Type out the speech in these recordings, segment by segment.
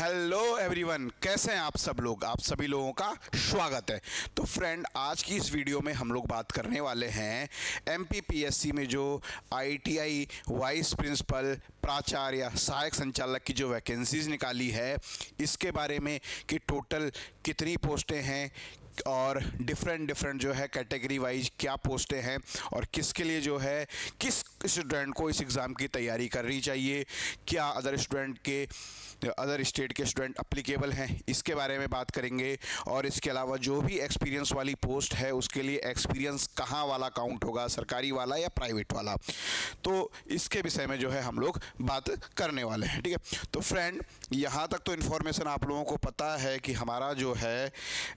Hello everyone, कैसे हैं आप सब लोग। आप सभी लोगों का स्वागत है। तो फ्रेंड, आज की इस वीडियो में हम लोग बात करने वाले हैं एमपीपीएससी में जो आईटीआई वाइस प्रिंसिपल, प्राचार्य, सहायक संचालक की जो वैकेंसीज निकाली है इसके बारे में कि टोटल कितनी पोस्टें हैं और डिफरेंट जो है कैटेगरी वाइज क्या पोस्टें हैं और किसके लिए जो है किस स्टूडेंट को इस एग्ज़ाम की तैयारी करनी चाहिए, क्या अदर स्टेट के स्टूडेंट अप्लीकेबल हैं, इसके बारे में बात करेंगे। और इसके अलावा जो भी एक्सपीरियंस वाली पोस्ट है उसके लिए एक्सपीरियंस कहाँ वाला काउंट होगा, सरकारी वाला या प्राइवेट वाला, तो इसके विषय में जो है हम लोग बात करने वाले हैं। ठीक है, तो फ्रेंड यहाँ तक तो इन्फॉर्मेशन आप लोगों को पता है कि हमारा जो है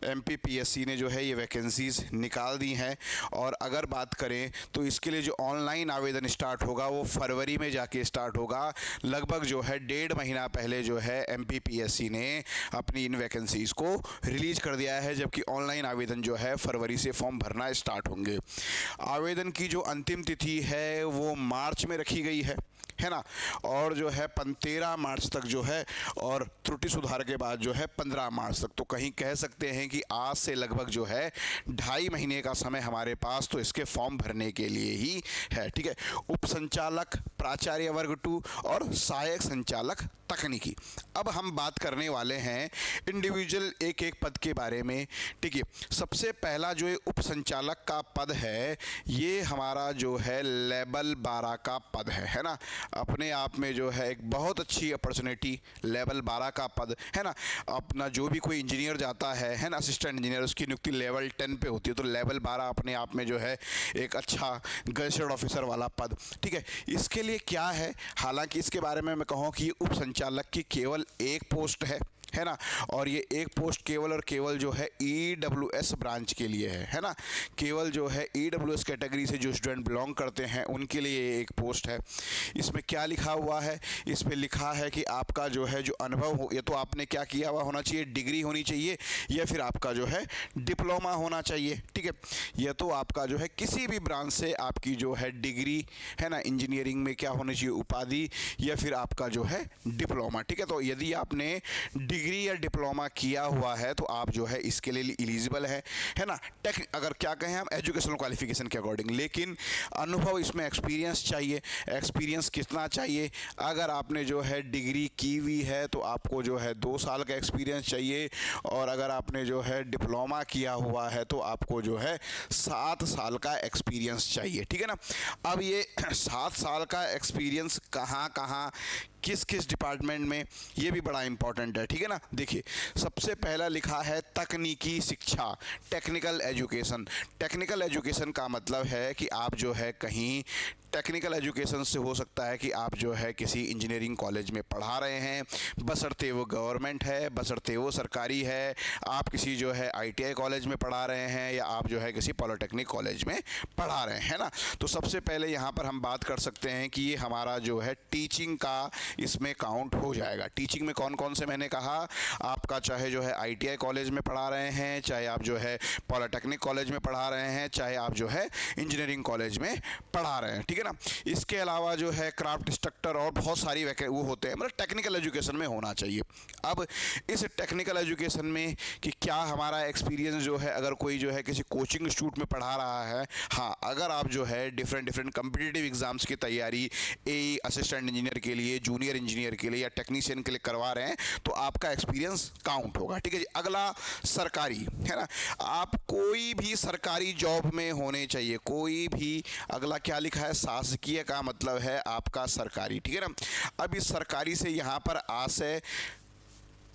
एमपीपीएससी ने जो है ये वैकेंसीज़ निकाल दी हैं। और अगर बात करें तो इसके लिए जो ऑनलाइन आवेदन स्टार्ट होगा वो फरवरी में जाके स्टार्ट होगा। लगभग जो है 1.5 महीना पहले जो है एमपीपीएससी ने अपनी इन वैकेंसीज़ को रिलीज़ कर दिया है, जबकि ऑनलाइन आवेदन जो है फरवरी से फॉर्म भरना स्टार्ट होंगे। आवेदन की जो अंतिम तिथि है वो मार्च में रखी गई है ना, और जो है 13 मार्च तक जो है, और त्रुटि सुधार के बाद जो है 15 मार्च तक। तो कहीं कह सकते हैं कि आज से लगभग जो है 2.5 महीने का समय हमारे पास तो इसके फॉर्म भरने के लिए ही है। ठीक है, उप संचालक, प्राचार्य वर्ग 2 और सहायक संचालक तकनीकी। अब हम बात करने वाले हैं इंडिविजुअल एक एक पद के बारे में। ठीक है, सबसे पहला जो ये उप संचालक का पद है ये हमारा जो है लेवल 12 का पद है ना। अपने आप में जो है एक बहुत अच्छी अपॉर्चुनिटी, लेवल 12 का पद है ना। अपना जो भी कोई इंजीनियर जाता है ना, असिस्टेंट इंजीनियर, उसकी नियुक्ति लेवल 10 पे होती है, तो लेवल 12 अपने आप में जो है एक अच्छा गैजेटेड ऑफिसर वाला पद। ठीक है, इसके लिए क्या है, हालांकि इसके बारे में मैं कहूँ कि उप संचालक की केवल एक पोस्ट है ना, और ये एक पोस्ट केवल और केवल जो है ईडब्ल्यूएस ब्रांच के लिए है ना। केवल जो है ईडब्ल्यूएस कैटेगरी से जो स्टूडेंट बिलोंग करते हैं उनके लिए ये एक पोस्ट है। इसमें क्या लिखा हुआ है, इस पे लिखा है कि आपका जो है जो अनुभव हो, ये तो आपने क्या किया हुआ होना चाहिए, डिग्री होनी चाहिए या फिर आपका जो है डिप्लोमा होना चाहिए। ठीक है, यह तो आपका जो है किसी भी ब्रांच से आपकी जो है डिग्री है ना, इंजीनियरिंग में क्या होनी चाहिए, उपाधि, या फिर आपका जो है डिप्लोमा। ठीक है, तो यदि आपने डिग्री या डिप्लोमा किया हुआ है तो आप जो है इसके लिए एलिजिबल है ना। अगर क्या कहें हम एजुकेशनल क्वालिफिकेशन के अकॉर्डिंग, लेकिन अनुभव इसमें एक्सपीरियंस चाहिए। एक्सपीरियंस कितना चाहिए, अगर आपने जो है डिग्री की हुई है तो आपको जो है 2 साल का एक्सपीरियंस चाहिए, और अगर आपने जो है डिप्लोमा किया हुआ है तो आपको जो है 7 साल का एक्सपीरियंस चाहिए। ठीक है ना। अब ये 7 साल का एक्सपीरियंस कहाँ किस किस डिपार्टमेंट में, ये भी बड़ा इंपॉर्टेंट है। ठीक है ना। देखिए, सबसे पहला लिखा है तकनीकी शिक्षा, टेक्निकल एजुकेशन। टेक्निकल एजुकेशन का मतलब है कि आप जो है कहीं टेक्निकल एजुकेशन से हो सकता है कि आप जो है किसी इंजीनियरिंग कॉलेज में पढ़ा रहे हैं, बशर्ते वो गवर्नमेंट है, बशर्ते वो सरकारी है। आप किसी जो है आईटीआई कॉलेज में पढ़ा रहे हैं, या आप जो है किसी पॉलिटेक्निक कॉलेज में पढ़ा रहे हैं ना। तो सबसे पहले यहाँ पर हम बात कर सकते हैं कि ये हमारा जो है टीचिंग का इसमें काउंट हो जाएगा। टीचिंग में कौन कौन से, मैंने कहा आपका चाहे जो है आईटीआई कॉलेज में पढ़ा रहे हैं, चाहे आप जो है पॉलिटेक्निक कॉलेज में पढ़ा रहे हैं, चाहे आप जो है इंजीनियरिंग कॉलेज में पढ़ा रहे हैं। ठीक है ना। इसके अलावा जो है क्राफ्ट इंस्ट्रक्टर और बहुत सारी वो होते हैं, मतलब टेक्निकल एजुकेशन में होना चाहिए। अब इस टेक्निकल एजुकेशन में कि क्या हमारा एक्सपीरियंस जो है, अगर कोई जो है किसी कोचिंग इंस्टीट्यूट में पढ़ा रहा है, हाँ, अगर आप जो है डिफरेंट कम्पिटिटिव एग्जाम्स की तैयारी एई, असिस्टेंट इंजीनियर के लिए, जूनियर इंजीनियर के लिए या टेक्नीशियन के लिए करवा रहे हैं तो आपका एक्सपीरियंस काउंट होगा। ठीक है जी। अगला सरकारी है ना, आप कोई भी सरकारी जॉब में होने चाहिए, कोई भी। अगला क्या लिखा है, शासकीय का मतलब है आपका सरकारी। ठीक है ना। अब इस सरकारी से यहाँ पर आशय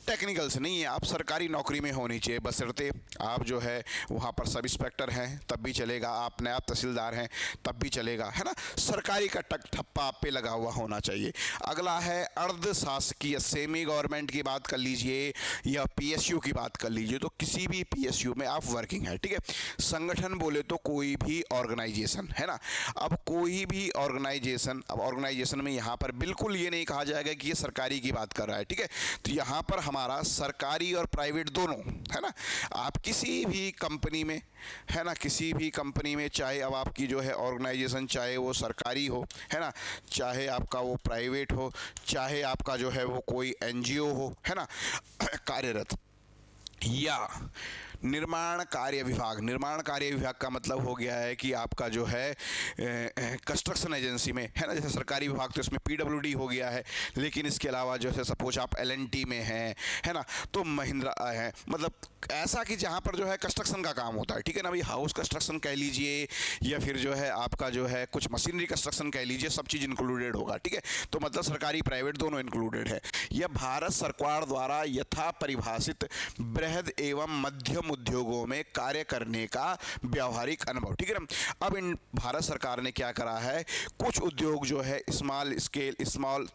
टेक्निकल से नहीं है, आप सरकारी नौकरी में होनी चाहिए, बशर्ते आप जो है वहाँ पर सब इंस्पेक्टर हैं तब भी चलेगा, आप नायब तहसीलदार हैं तब भी चलेगा, है ना। सरकारी का ठप्पा आप पे लगा हुआ होना चाहिए। अगला है अर्ध शासकीय, सेमी गवर्नमेंट की बात कर लीजिए या पीएसयू की बात कर लीजिए, तो किसी भी पीएसयू में आप वर्किंग है। ठीक है। संगठन बोले तो कोई भी ऑर्गेनाइजेशन है ना। अब कोई भी ऑर्गेनाइजेशन, अब ऑर्गेनाइजेशन में यहाँ पर बिल्कुल ये नहीं कहा जाएगा कि ये सरकारी की बात कर रहा है। ठीक है। तो यहाँ पर हमारा सरकारी और प्राइवेट दोनों, है ना। आप किसी भी कंपनी में, है ना, किसी भी कंपनी में, चाहे अब आपकी जो है ऑर्गेनाइजेशन चाहे वो सरकारी हो, है ना, चाहे आपका वो प्राइवेट हो, चाहे आपका जो है वो कोई एनजीओ हो, है ना, कार्यरत, या निर्माण कार्य विभाग का मतलब हो गया है कि आपका जो है कंस्ट्रक्शन एजेंसी में, है ना, जैसे सरकारी विभाग तो इसमें पीडब्ल्यूडी हो गया है, लेकिन इसके अलावा जो है सपोज आप एलएनटी में हैं, है ना, तो महिंद्रा है, मतलब ऐसा कि जहाँ पर जो है कंस्ट्रक्शन का काम होता है, ठीक है ना भाई, हाउस कंस्ट्रक्शन कह लीजिए या फिर जो है आपका जो है कुछ मशीनरी कंस्ट्रक्शन कह लीजिए, सब चीज़ इंक्लूडेड होगा, ठीक है। तो मतलब सरकारी प्राइवेट दोनों इंक्लूडेड है। यह भारत सरकार द्वारा यथा परिभाषित बृहद एवं मध्यम उद्योगों में कार्य करने का व्यावहारिक अनुभव, ठीक है ना। अब इन भारत सरकार ने क्या करा है, कुछ उद्योग जो है स्मॉल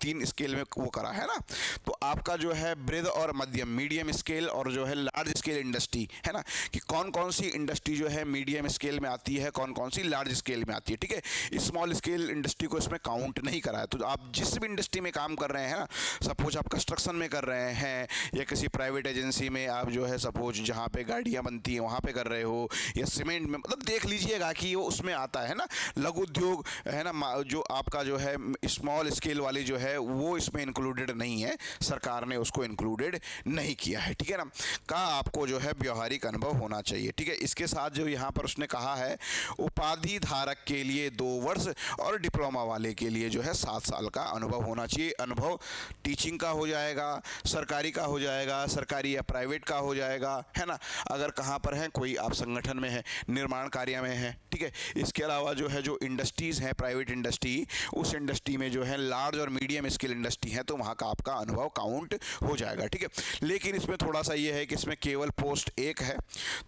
3 स्केल में वो करा है ना। तो आपका जो है बृहद और मध्यम, मीडियम स्केल और जो है लार्ज स्केल इंडस्ट्री, है ना, कि कौन कौन सी इंडस्ट्री जो है मीडियम स्केल में आती है, कौन कौन सी लार्ज स्केल में आती है, ठीक है। स्मॉल स्केल इंडस्ट्री को इसमें काउंट नहीं करा है। तो आप जिस भी इंडस्ट्री में काम कर रहे हैं ना, सपोज आप कंस्ट्रक्शन में कर रहे हैं या किसी प्राइवेट एजेंसी में आप जो है सपोज जहाँ पे गाड़ियाँ बनती हैं वहाँ पे कर रहे हो, या सीमेंट में, मतलब देख लीजिएगा कि वो उसमें आता है ना, लघु उद्योग, है ना, जो आपका जो है स्मॉल स्केल वाली जो है वो इसमें इंक्लूडेड नहीं है, सरकार ने उसको इंक्लूडेड नहीं किया है, ठीक है ना। का आपको जो है व्यवहारिक अनुभव होना चाहिए, ठीक है। इसके साथ जो यहाँ पर उसने कहा है, उपाधि धारक के लिए 2 वर्ष और डिप्लोमा वाले के लिए जो है 7 साल का अनुभव होना चाहिए। अनुभव टीचिंग का हो जाएगा, सरकारी का हो जाएगा, सरकारी या प्राइवेट का हो जाएगा, है ना। अगर कहाँ पर है, कोई आप संगठन में है, निर्माण कार्य में है, ठीक है। इसके अलावा जो है जो इंडस्ट्रीज़ हैं, प्राइवेट इंडस्ट्री, उस इंडस्ट्री में जो है लार्ज और मीडियम स्केल इंडस्ट्री है, तो वहाँ का आपका अनुभव काउंट हो जाएगा, ठीक है। लेकिन इसमें थोड़ा सा ये है कि इसमें केवल पोस्ट 1 है,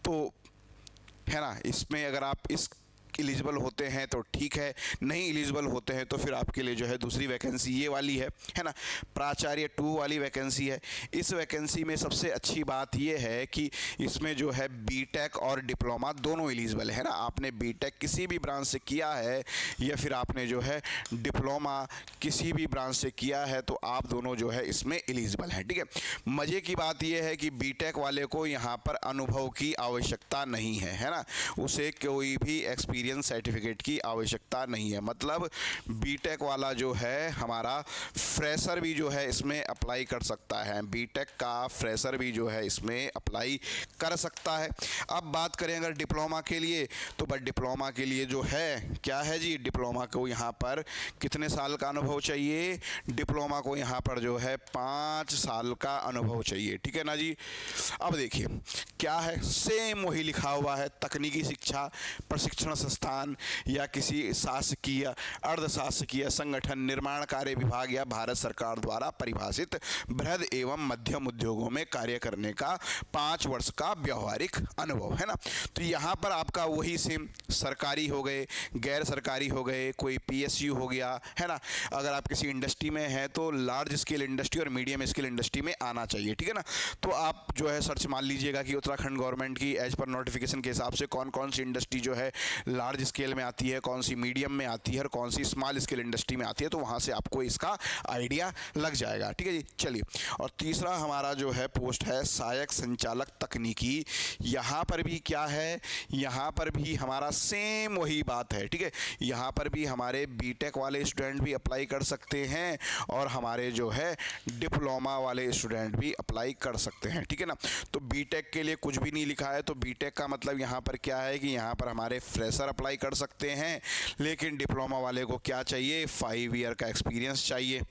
तो है ना, इसमें अगर आप इस एलिजिबल होते हैं तो ठीक है, नहीं एलिजिबल होते हैं तो फिर आपके लिए जो है दूसरी वैकेंसी ये वाली है ना, प्राचार्य 2 वाली वैकेंसी है। इस वैकेंसी में सबसे अच्छी बात ये है कि इसमें जो है बीटेक और डिप्लोमा दोनों एलिजिबल है ना। आपने बीटेक किसी भी ब्रांच से किया है या फिर आपने जो है डिप्लोमा किसी भी ब्रांच से किया है, तो आप दोनों जो है इसमें एलिजिबल हैं, ठीक है। मज़े की बात यह है कि बीटेक वाले को यहाँ पर अनुभव की आवश्यकता नहीं है ना, उसे कोई भी एक्सपीरियंस सर्टिफिकेट की आवश्यकता नहीं है। मतलब बीटेक वाला जो है हमारा फ्रेशर भी जो है इसमें अप्लाई कर सकता है, बीटेक का फ्रेशर भी जो है इसमें अप्लाई कर सकता है। अब बात करें अगर डिप्लोमा के लिए, तो बट डिप्लोमा के लिए जो है क्या है जी, डिप्लोमा को यहाँ पर कितने साल का अनुभव चाहिए, डिप्लोमा को यहाँ पर जो है 5 साल का अनुभव चाहिए, ठीक है ना जी। अब देखिए क्या है, सेम वही लिखा हुआ है, तकनीकी शिक्षा प्रशिक्षण संस्थान या किसी शासकीय अर्धशासकीय संगठन, निर्माण कार्य विभाग या भारत सरकार द्वारा परिभाषित बृहद एवं मध्यम उद्योगों में कार्य करने का 5 वर्ष का व्यवहारिक अनुभव, है ना। तो यहाँ पर आपका वही सेम सरकारी हो गए, गैर सरकारी हो गए, कोई पीएसयू हो गया, है ना। अगर आप किसी इंडस्ट्री में हैं तो लार्ज स्केल इंडस्ट्री और मीडियम स्केल इंडस्ट्री में आना चाहिए, ठीक है ना। तो आप जो है सर्च मान लीजिएगा कि उत्तराखंड गवर्नमेंट की एज पर नोटिफिकेशन के हिसाब से कौन कौन सी इंडस्ट्री जो है लार्ज स्केल में आती है, कौन सी मीडियम में आती है और कौन सी स्मॉल स्केल इंडस्ट्री में आती है, तो वहाँ से आपको इसका आइडिया लग जाएगा, ठीक है जी। चलिए, और तीसरा हमारा जो है पोस्ट है सहायक संचालक तकनीकी। यहाँ पर भी क्या है, यहाँ पर भी हमारा सेम वही बात है, ठीक है। यहाँ पर भी हमारे बीटेक वाले स्टूडेंट भी अप्लाई कर सकते हैं और हमारे जो है डिप्लोमा वाले स्टूडेंट भी अप्लाई कर सकते हैं, ठीक है ना। तो बीटेक के लिए कुछ भी नहीं लिखा है, तो बीटेक का मतलब यहाँ पर क्या है कि यहाँ पर हमारे फ्रेशर अप्लाई कर सकते हैं, लेकिन डिप्लोमा वाले को क्या चाहिए, 5 ईयर का एक्सपीरियंस चाहिए,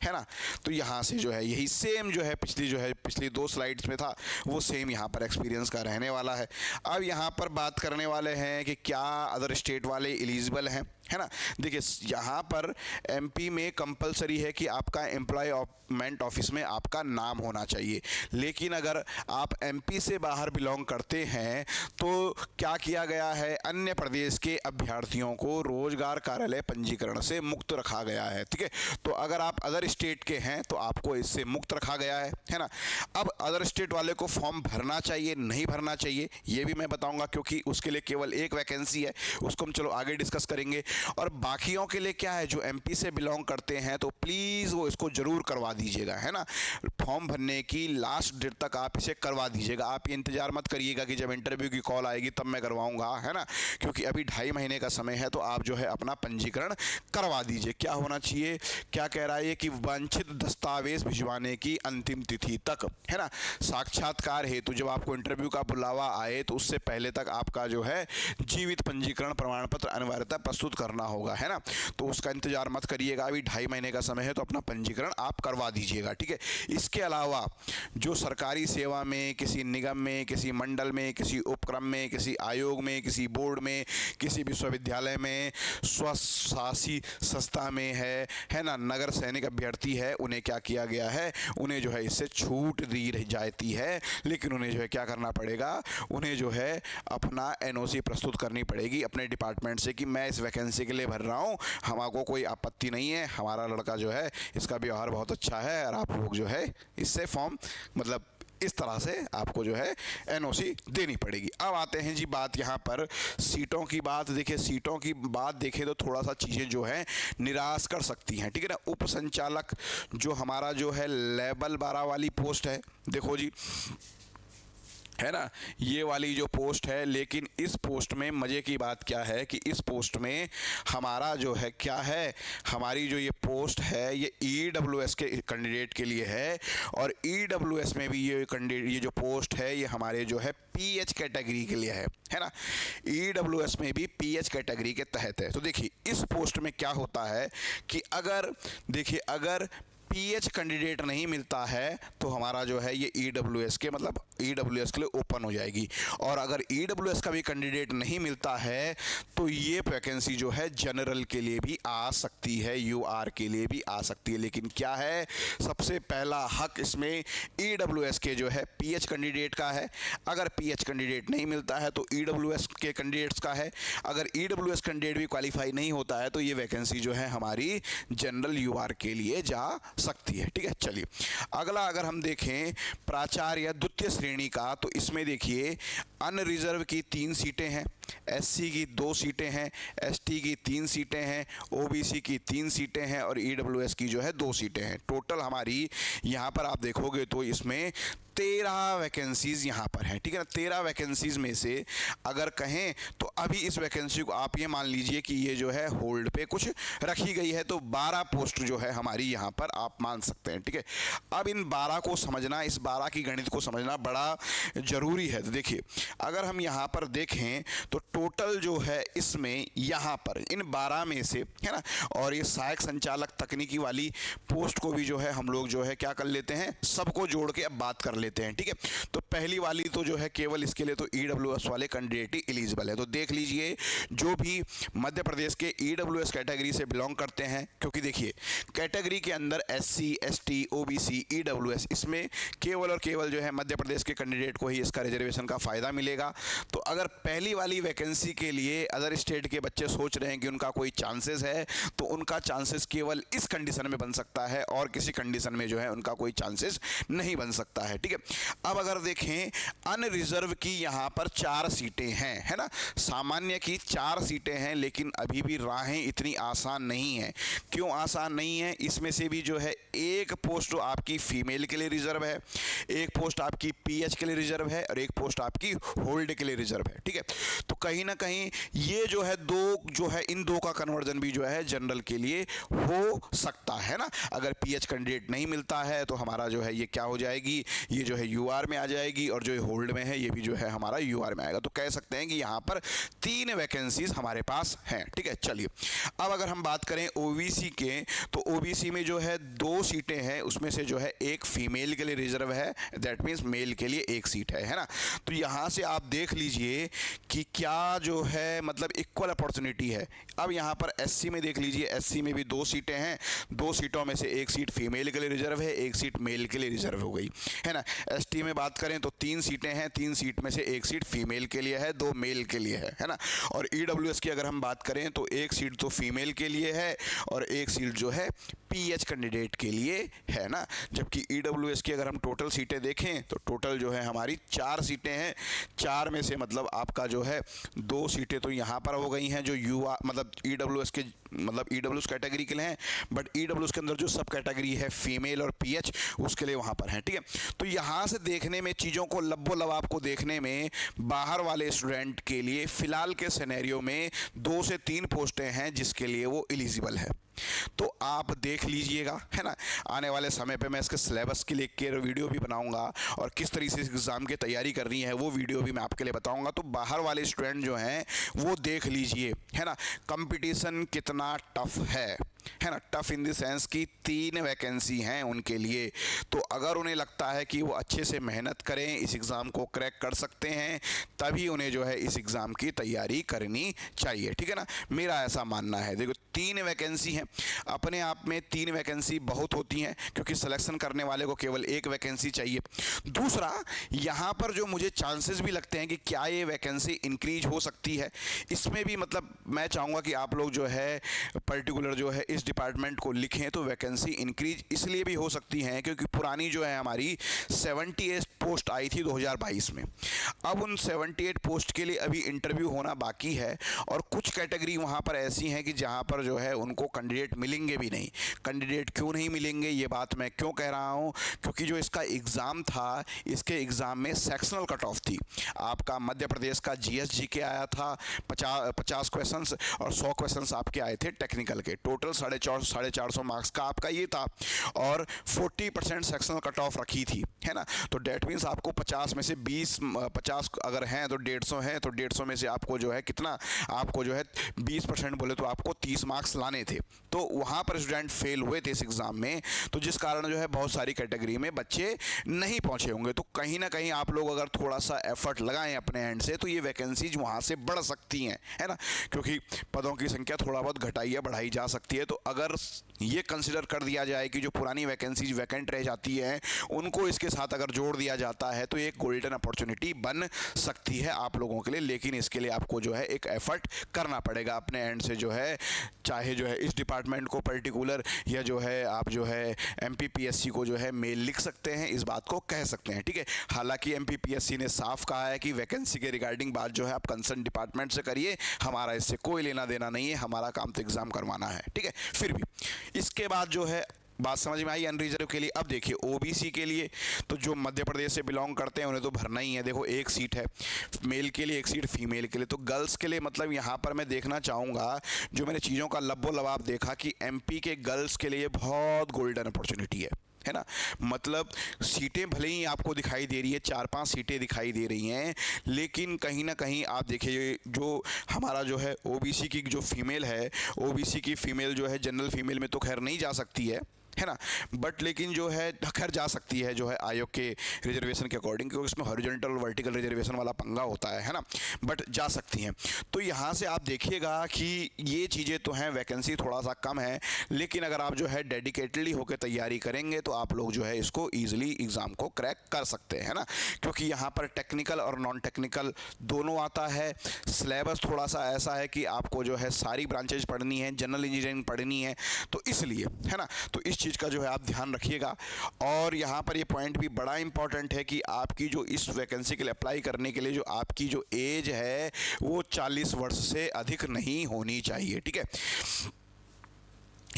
है ना। तो यहाँ से जो है यही सेम जो है पिछली 2 स्लाइड्स में था वो सेम यहाँ पर एक्सपीरियंस का रहने वाला है। अब यहाँ पर बात करने वाले हैं कि क्या अदर स्टेट वाले एलिजिबल हैं, है ना। देखिए यहाँ पर एमपी में कंपलसरी है कि आपका एम्प्लॉयमेंट ऑफिस में आपका नाम होना चाहिए, लेकिन अगर आप एमपी से बाहर बिलोंग करते हैं तो क्या किया गया है, अन्य प्रदेश के अभ्यर्थियों को रोजगार कार्यालय पंजीकरण से मुक्त रखा गया है, ठीक है। तो अगर आप अदर स्टेट के हैं तो आपको इससे मुक्त रखा गया है ना। अब अदर स्टेट वाले को फॉर्म भरना चाहिए नहीं भरना चाहिए ये भी मैं बताऊंगा, क्योंकि उसके लिए केवल एक वैकेंसी है, उसको हम चलो आगे डिस्कस करेंगे। और बाकियों के लिए क्या है, जो एमपी से बिलोंग करते हैं तो प्लीज़ वो इसको ज़रूर करवा दीजिएगा, है ना। फॉर्म भरने की लास्ट डेट तक आप इसे करवा दीजिएगा। आप ये इंतज़ार मत करिएगा कि जब इंटरव्यू की कॉल आएगी तब मैं करवाऊंगा, है ना, क्योंकि अभी 2.5 महीने का समय है। तो आप जो है अपना पंजीकरण करवा दीजिए। क्या होना चाहिए, क्या कह रहा है कि वांछित दस्तावेज भिजवाने की अंतिम तिथि तक, है ना, साक्षात्कार हेतु जब आपको इंटरव्यू का बुलावा आए तो उससे पहले तक आपका जो है जीवित पंजीकरण प्रमाण पत्र अनिवार्यता प्रस्तुत करना होगा, है ना। तो उसका इंतजार मत करिएगा, अभी 2.5 महीने का समय है, तो अपना पंजीकरण आप करवा दीजिएगा, ठीक है। इसके अलावा जो सरकारी सेवा में, किसी निगम में, किसी मंडल में, किसी उपक्रम में, किसी आयोग में, किसी बोर्ड में, किसी विश्वविद्यालय में, स्वशासी संस्था में है ना, नगर सैनिक अभ्यर्थी है, उन्हें क्या किया गया है, उन्हें जो है इससे छूट दी जाती है, लेकिन उन्हें जो है क्या करना पड़ेगा, उन्हें जो है अपना एनओसी प्रस्तुत करनी पड़ेगी अपने डिपार्टमेंट से कि मैं इस वैकेंसी के लिए भर रहा हूँ, हमको कोई आपत्ति नहीं है, हमारा लड़का जो है इसका व्यवहार बहुत अच्छा है और आप लोग जो है इससे फॉर्म मतलब इस तरह से आपको जो है एनओसी देनी पड़ेगी। अब आते हैं जी बात यहाँ पर सीटों की बात। देखिए सीटों की बात देखें तो थोड़ा सा चीज़ें जो है निराश कर सकती हैं, ठीक है ना। उप संचालक जो हमारा जो है लेवल 12 वाली पोस्ट है, देखो जी, है ना, ये वाली जो पोस्ट है, लेकिन इस पोस्ट में मज़े की बात क्या है कि इस पोस्ट में हमारा जो है क्या है, हमारी जो ये पोस्ट है ये ईडब्ल्यूएस के कैंडिडेट के लिए है, और ईडब्ल्यूएस में भी ये जो पोस्ट है ये हमारे जो है पीएच कैटेगरी के लिए है ना। ईडब्ल्यूएस में भी पीएच कैटेगरी के तहत है। तो देखिए इस पोस्ट में क्या होता है कि अगर देखिए अगर पीएच कैंडिडेट नहीं मिलता है तो हमारा जो है ये ईडब्ल्यूएस के मतलब ईडब्ल्यूएस के लिए ओपन हो जाएगी, और अगर ईडब्ल्यूएस का भी कैंडिडेट नहीं मिलता है तो ये वैकेंसी जो है जनरल के लिए भी आ सकती है, यूआर के लिए भी आ सकती है। लेकिन क्या है, सबसे पहला हक इसमें ईडब्ल्यूएस के जो है पीएच कैंडिडेट का है। अगर पीएच कैंडिडेट नहीं मिलता है तो ईडब्ल्यूएस के कैंडिडेट्स का है। अगर ईडब्ल्यूएस कैंडिडेट भी क्वालिफाई नहीं होता है तो ये वैकेंसी जो है हमारी जनरल यूआर के लिए जा सकती है, ठीक है। चलिए अगला अगर हम देखें प्राचार्य द्वितीय श्रेणी का, तो इसमें देखिए अनरिजर्व की 3 सीटें हैं, एससी की 2 सीटें हैं, एसटी की 3 सीटें हैं, ओबीसी की 3 सीटें हैं और ईडब्ल्यूएस की जो है 2 सीटें हैं। टोटल हमारी यहाँ पर आप देखोगे तो इसमें 13 वैकेंसीज यहाँ पर हैं, ठीक है ना। 13 वैकेंसीज में से अगर कहें तो अभी इस वैकेंसी को आप ये मान लीजिए कि ये जो है होल्ड पे कुछ रखी गई है, तो 12 पोस्ट जो है हमारी यहाँ पर आप मान सकते हैं, ठीक है। अब इन 12 को समझना, इस 12 की गणित को समझना बड़ा ज़रूरी है। तो देखिए अगर हम यहाँ पर देखें तो टोटल जो है इसमें यहाँ पर इन 12 में से, है ना, और ये सहायक संचालक तकनीकी वाली पोस्ट को भी जो है हम लोग जो है क्या कर लेते हैं, सबको जोड़ के अब बात कर लेते हैं, ठीक है। तो पहली वाली तो जो है केवल इसके लिए तो ईडब्ल्यूएस वाले कैंडिडेट ही एलिजिबल है। तो देख लीजिए जो भी मध्य प्रदेश के ईडब्ल्यूएस कैटेगरी से बिलोंग करते हैं, क्योंकि देखिए कैटेगरी के अंदर एससी, एसटी, ओबीसी, ईडब्ल्यूएस, इसमें केवल और केवल जो है मध्य प्रदेश के कैंडिडेट को ही इसका रिजर्वेशन का फ़ायदा मिलेगा। तो अगर पहली वाली वैकेंसी के लिए अदर स्टेट के बच्चे सोच रहे हैं कि उनका कोई चांसेस है, तो उनका चांसेस केवल इस कंडीशन में बन सकता है और किसी कंडीशन में जो है उनका कोई चांसेस नहीं बन सकता है, ठीक है। अब अगर देखें अनरिजर्व की यहाँ पर 4 सीटें हैं, है ना, सामान्य की 4 सीटें हैं, लेकिन अभी भी राहें इतनी आसान नहीं हैं। क्यों आसान नहीं है, इसमें से भी जो है एक पोस्ट आपकी फीमेल के लिए रिजर्व है, एक पोस्ट आपकी पीएच के लिए रिजर्व है और एक पोस्ट आपकी होल्ड के लिए रिजर्व है, ठीक है। तो कहीं ना कहीं ये जो है इन दो का कन्वर्जन भी जो है जनरल के लिए हो सकता है ना। अगर पीएच कैंडिडेट नहीं मिलता है तो हमारा जो है ये क्या हो जाएगी, ये जो है यूआर में आ जाएगी, और जो होल्ड में है ये भी जो है हमारा यूआर में आएगा। तो कह सकते हैं कि यहाँ पर 3 वैकेंसीज हमारे पास हैं, ठीक है। चलिए अब अगर हम बात करें ओबीसी के, तो ओबीसी में जो है 2 सीटें हैं, उसमें से जो है एक फीमेल के लिए रिजर्व है, दैट मीन्स मेल के लिए 1 सीट है ना। तो यहाँ से आप देख लीजिए कि क्या जो है मतलब इक्वल अपॉर्चुनिटी है। अब यहाँ पर एससी में देख लीजिए, एससी में भी 2 सीटें हैं, 2 सीटों में से 1 सीट फीमेल के लिए रिजर्व है, 1 सीट मेल के लिए रिजर्व हो गई, है ना। एसटी में बात करें तो 3 सीटें हैं, 3 सीट में से 1 सीट फीमेल के लिए है, 2 मेल के लिए है ना। और ईडब्ल्यूएस की अगर हम बात करें तो 1 सीट तो फीमेल के लिए है और 1 सीट जो है पीएच कैंडिडेट के लिए है ना। जबकि ईडब्ल्यूएस की अगर हम टोटल सीटें देखें तो टोटल जो है हमारी 4 सीटें हैं। 4 में से मतलब आपका जो है 2 सीटें तो यहाँ पर हो गई हैं जो यूआर मतलब ईडब्ल्यूएस के मतलब ईडब्ल्यूएस कैटेगरी के लिए हैं, बट ईडब्ल्यूएस के अंदर जो सब कैटेगरी है फीमेल और पीएच उसके लिए वहाँ पर हैं। ठीक है, तो यहाँ से देखने में चीज़ों को लब्बो लबाब को देखने में बाहर वाले स्टूडेंट के लिए फ़िलहाल के सिनेरियो में 2 से 3 पोस्टें हैं जिसके लिए वो एलिजिबल है। तो आप देख लीजिएगा, है ना। आने वाले समय पे मैं इसके सिलेबस के लिए के वीडियो भी बनाऊंगा और किस तरीके से एग्ज़ाम की तैयारी करनी है वो वीडियो भी मैं आपके लिए बताऊंगा। तो बाहर वाले स्टूडेंट जो हैं वो देख लीजिए, है ना, कंपटीशन कितना टफ है ना। टफ इन द सेंस कि 3 वैकेंसी हैं उनके लिए। तो अगर उन्हें लगता है कि वो अच्छे से मेहनत करें, इस एग्ज़ाम को क्रैक कर सकते हैं, तभी उन्हें जो है इस एग्ज़ाम की तैयारी करनी चाहिए। ठीक है ना, मेरा ऐसा मानना है। देखो 3 वैकेंसी हैं, अपने आप में 3 वैकेंसी बहुत होती हैं क्योंकि सिलेक्शन करने वाले को केवल 1 वैकेंसी चाहिए। दूसरा, यहाँ पर जो मुझे चांसेस भी लगते हैं कि क्या ये वैकेंसी इंक्रीज हो सकती है, इसमें भी मतलब मैं चाहूँगा कि आप लोग जो है पर्टिकुलर जो है इस डिपार्टमेंट को लिखें। तो वैकेंसी इंक्रीज इसलिए भी हो सकती हैं क्योंकि पुरानी जो है हमारी 78 पोस्ट आई थी 2022 में। अब उन 78 पोस्ट के लिए अभी इंटरव्यू होना बाकी है और कुछ कैटेगरी वहाँ पर ऐसी हैं कि जहाँ पर जो है उनको कैंडिडेट मिलेंगे भी नहीं। कैंडिडेट क्यों नहीं मिलेंगे, ये बात मैं क्यों कह रहा हूँ, क्योंकि जो इसका एग्ज़ाम था, इसके एग्ज़ाम में सेक्शनल कट ऑफ थी। आपका मध्य प्रदेश का जीएसजी के आया था 50 क्वेश्चंस और 100 क्वेश्चंस आपके आए थे टेक्निकल के। टोटल 450 मार्क्स का आपका ये था और 40% सेक्शनल कट ऑफ रखी थी, है ना। तो डेट मीन्स आपको 50 में से 50 अगर हैं तो 150 हैं, तो 150 में से आपको जो है कितना, आपको जो है 20% बोले तो आपको 30 मार्क्स लाने थे। तो वहाँ पर स्टूडेंट फेल हुए थे इस एग्ज़ाम में, तो जिस कारण जो है बहुत सारी कैटेगरी में बच्चे नहीं पहुँचे होंगे। तो कहीं ना कहीं आप लोग अगर थोड़ा सा एफर्ट लगाएं अपने एंड से तो ये वैकेंसीज वहाँ से बढ़ सकती हैं, है ना, क्योंकि पदों की संख्या थोड़ा बहुत घटाई या बढ़ाई जा सकती है। तो अगर ये कंसिडर कर दिया जाए कि जो पुरानी वैकेंसीज वैकेंट रह जाती हैं उनको इसके साथ अगर जोड़ दिया जाता है तो एक गोल्डन अपॉर्चुनिटी बन सकती है आप लोगों के लिए। लेकिन इसके लिए आपको जो है एक एफर्ट करना पड़ेगा अपने एंड से, जो है चाहे जो है इस डिपार्टमेंट को पर्टिकुलर या जो है आप जो है एमपीपीएससी को जो है मेल लिख सकते हैं, इस बात को कह सकते हैं। ठीक है, हालांकि एमपीपीएससी ने साफ कहा है कि वैकेंसी के रिगार्डिंग बात जो है आप कंसर्न डिपार्टमेंट से करिए, हमारा इससे कोई लेना देना नहीं है, हमारा काम तो एग्ज़ाम करवाना है। ठीक है, फिर भी इसके बाद जो है बात समझ में आई अनरिजर्व के लिए। अब देखिए ओबीसी के लिए तो जो मध्य प्रदेश से बिलोंग करते हैं उन्हें तो भरना ही है। देखो 1 सीट है मेल के लिए, 1 सीट फीमेल के लिए। तो गर्ल्स के लिए मतलब यहाँ पर मैं देखना चाहूँगा, जो मैंने चीज़ों का लब्बो लबाब देखा कि एमपी के गर्ल्स के लिए बहुत गोल्डन अपॉर्चुनिटी है ना। मतलब सीटें भले ही आपको दिखाई दे रही है, 4-5 सीटें दिखाई दे रही हैं, लेकिन कहीं ना कहीं आप देखिए जो हमारा जो है ओबीसी की जो फीमेल है, ओबीसी की फ़ीमेल जो है जनरल फीमेल में तो खैर नहीं जा सकती है ना, बट लेकिन जो है खैर जा सकती है जो है आयोग के रिजर्वेशन के अकॉर्डिंग, क्योंकि इसमें हॉरिजॉन्टल और वर्टिकल रिजर्वेशन वाला पंगा होता है ना, बट जा सकती हैं। तो यहाँ से आप देखिएगा कि ये चीज़ें तो हैं, वैकेंसी थोड़ा सा कम है, लेकिन अगर आप जो है डेडिकेटेडली होकर तैयारी करेंगे तो आप लोग जो है इसको ईजिली एग्ज़ाम को क्रैक कर सकते हैं ना, क्योंकि यहाँ पर टेक्निकल और नॉन टेक्निकल दोनों आता है। सिलेबस थोड़ा सा ऐसा है कि आपको जो है सारी ब्रांचेज पढ़नी है, जनरल इंजीनियरिंग पढ़नी है, तो इसलिए है ना, तो इस चीज़ का जो है आप ध्यान रखिएगा। और यहाँ पर ये पॉइंट भी बड़ा इंपॉर्टेंट है कि आपकी जो इस वैकेंसी के लिए अप्लाई करने के लिए जो आपकी जो एज है वो 40 वर्ष से अधिक नहीं होनी चाहिए। ठीक है,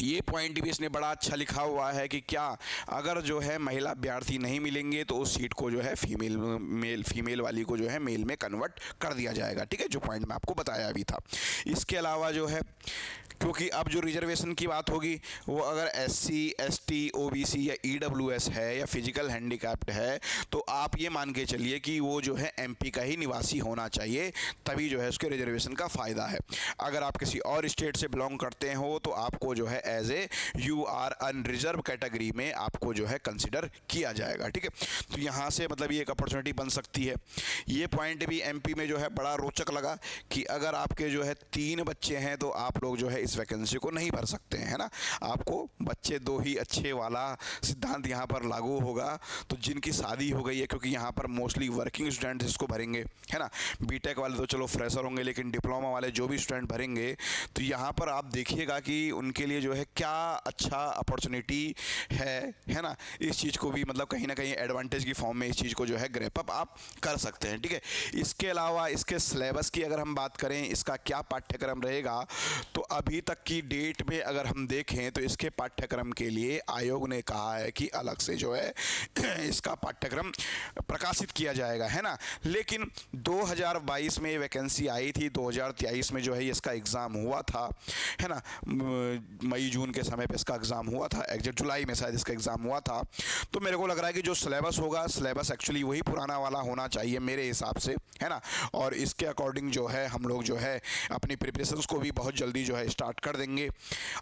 ये पॉइंट भी इसने बड़ा अच्छा लिखा हुआ है कि क्या अगर जो है महिला अभ्यर्थी नहीं मिलेंगे तो उस सीट को जो है फीमेल वाली को जो है मेल में कन्वर्ट कर दिया जाएगा। ठीक है, जो पॉइंट मैं आपको बताया अभी था। इसके अलावा जो है क्योंकि अब जो रिजर्वेशन की बात होगी वो अगर एससी, एसटी, ओबीसी या ईडब्ल्यूएस है या फिजिकल हैंडीकैप्ड है तो आप ये मान के चलिए कि वो जो है एमपी का ही निवासी होना चाहिए, तभी जो है उसके रिजर्वेशन का फ़ायदा है। अगर आप किसी और स्टेट से बिलोंग करते हो तो आपको जो है as a you are unreserved category में आपको जो है कंसिडर किया जाएगा। ठीक है, तो यहाँ से मतलब ये एक अपॉर्चुनिटी बन सकती है। ये पॉइंट भी एमपी में जो है बड़ा रोचक लगा कि अगर आपके जो है 3 बच्चे हैं तो आप लोग जो है इस वैकेंसी को नहीं भर सकते हैं, है ना। आपको बच्चे 2 ही अच्छे वाला सिद्धांत यहाँ पर लागू होगा। तो जिनकी शादी हो गई है, क्योंकि यहाँ पर मोस्टली वर्किंग स्टूडेंट्स इसको भरेंगे, है ना, बीटेक वाले तो चलो फ्रेशर होंगे, लेकिन डिप्लोमा वाले जो भी स्टूडेंट भरेंगे तो यहाँ पर आप देखिएगा कि उनके लिए जो है है क्या अच्छा अपॉर्चुनिटी है ना, इस चीज़ को भी मतलब कहीं ना कहीं एडवांटेज की फॉर्म में इस चीज़ को जो है ग्रैप अप आप कर सकते हैं, ठीक है। इसके अलावा इसके सिलेबस की अगर हम बात करें, इसका क्या पाठ्यक्रम रहेगा, तो अभी तक की डेट में अगर हम देखें तो इसके पाठ्यक्रम के लिए आयोग ने कहा है कि अलग से जो है इसका पाठ्यक्रम प्रकाशित किया जाएगा, है ना। लेकिन 2022 में वैकेंसी आई थी, 2023 में जो है इसका एग्ज़ाम हुआ था, है ना, मई जून के समय पे इसका एग्ज़ाम हुआ था, एग्जैक्ट जुलाई में शायद इसका एग्ज़ाम हुआ था। तो मेरे को लग रहा है कि जो सिलेबस होगा, सिलेबस एक्चुअली वही पुराना वाला होना चाहिए मेरे हिसाब से, है ना। और इसके अकॉर्डिंग जो है हम लोग जो है अपनी प्रिपरेशंस को भी बहुत जल्दी जो है स्टार्ट कर देंगे।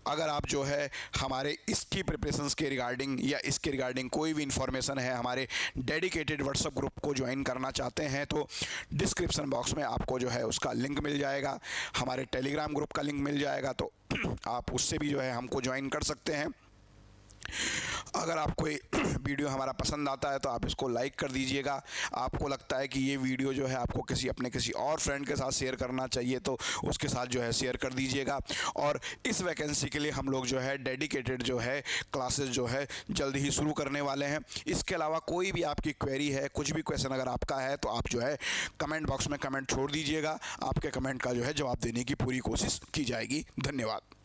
अगर आप जो है हमारे इसकी प्रिपरेशंस के रिगार्डिंग या इसके रिगार्डिंग कोई भी इंफॉर्मेशन है, हमारे डेडिकेटेड व्हाट्सएप ग्रुप को ज्वाइन करना चाहते हैं तो डिस्क्रिप्शन बॉक्स में आपको जो है उसका लिंक मिल जाएगा, हमारे टेलीग्राम ग्रुप का लिंक मिल जाएगा, तो आप उससे भी जो है हमको ज्वाइन कर सकते हैं। अगर आपको ये वीडियो हमारा पसंद आता है तो आप इसको लाइक कर दीजिएगा। आपको लगता है कि ये वीडियो जो है आपको अपने किसी और फ्रेंड के साथ शेयर करना चाहिए तो उसके साथ जो है शेयर कर दीजिएगा। और इस वैकेंसी के लिए हम लोग जो है डेडिकेटेड जो है क्लासेस जो है जल्द ही शुरू करने वाले हैं। इसके अलावा कोई भी आपकी क्वेरी है, कुछ भी क्वेश्चन अगर आपका है तो आप जो है कमेंट बॉक्स में कमेंट छोड़ दीजिएगा। आपके कमेंट का जो है जवाब देने की पूरी कोशिश की जाएगी। धन्यवाद।